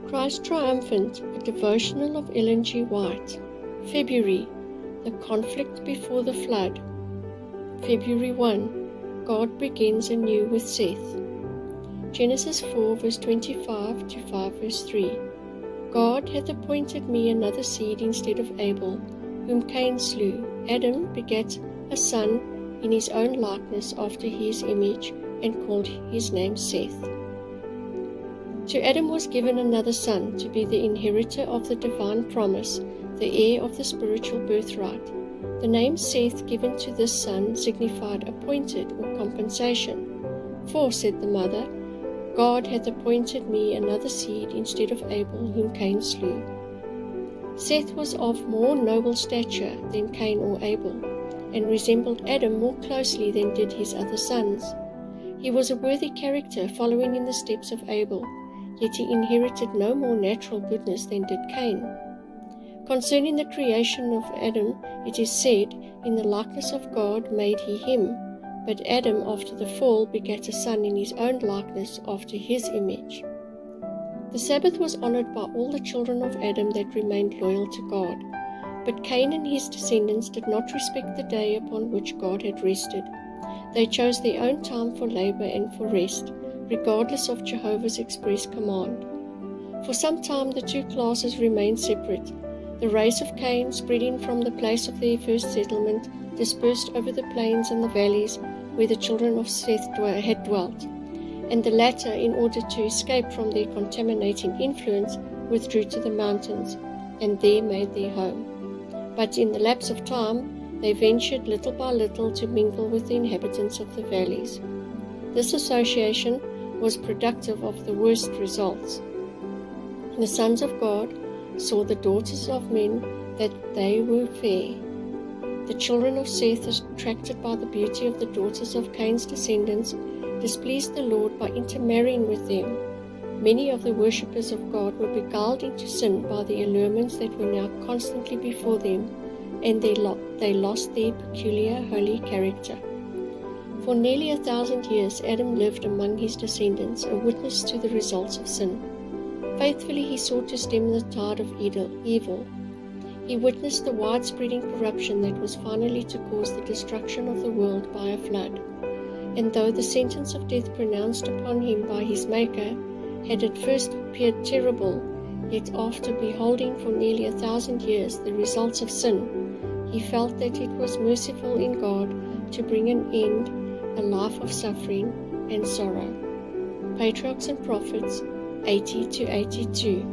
Christ Triumphant, a devotional of Ellen G. White. February, the conflict before the flood. February 1, God begins anew with Seth. Genesis 4 verse 25 to 5 verse 3. God hath appointed me another seed instead of Abel, whom Cain slew. Adam begat a son in his own likeness after his image, and called his name Seth. To Adam was given another son to be the inheritor of the divine promise, the heir of the spiritual birthright. The name Seth given to this son signified appointed or compensation. For, said the mother, God hath appointed me another seed instead of Abel, whom Cain slew. Seth was of more noble stature than Cain or Abel, and resembled Adam more closely than did his other sons. He was a worthy character, following in the steps of Abel, yet he inherited no more natural goodness than did Cain. Concerning the creation of Adam, it is said, in the likeness of God made he him, but Adam after the fall begat a son in his own likeness after his image. The Sabbath was honored by all the children of Adam that remained loyal to God, but Cain and his descendants did not respect the day upon which God had rested. They chose their own time for labor and for rest, regardless of Jehovah's express command. For some time the two classes remained separate. The race of Cain, spreading from the place of their first settlement, dispersed over the plains and the valleys where the children of Seth had dwelt, and the latter, in order to escape from their contaminating influence, withdrew to the mountains, and there made their home. But in the lapse of time, they ventured little by little to mingle with the inhabitants of the valleys. This association was productive of the worst results. The sons of God saw the daughters of men that they were fair. The children of Seth, attracted by the beauty of the daughters of Cain's descendants, displeased the Lord by intermarrying with them. Many of the worshippers of God were beguiled into sin by the allurements that were now constantly before them, and they lost their peculiar holy character. For nearly 1,000 years Adam lived among his descendants, a witness to the results of sin. Faithfully he sought to stem the tide of evil. He witnessed the widespreading corruption that was finally to cause the destruction of the world by a flood. And though the sentence of death pronounced upon him by his Maker had at first appeared terrible, yet after beholding for nearly 1,000 years the results of sin, he felt that it was merciful in God to bring an end a life of suffering and sorrow. Patriarchs and Prophets 80-82.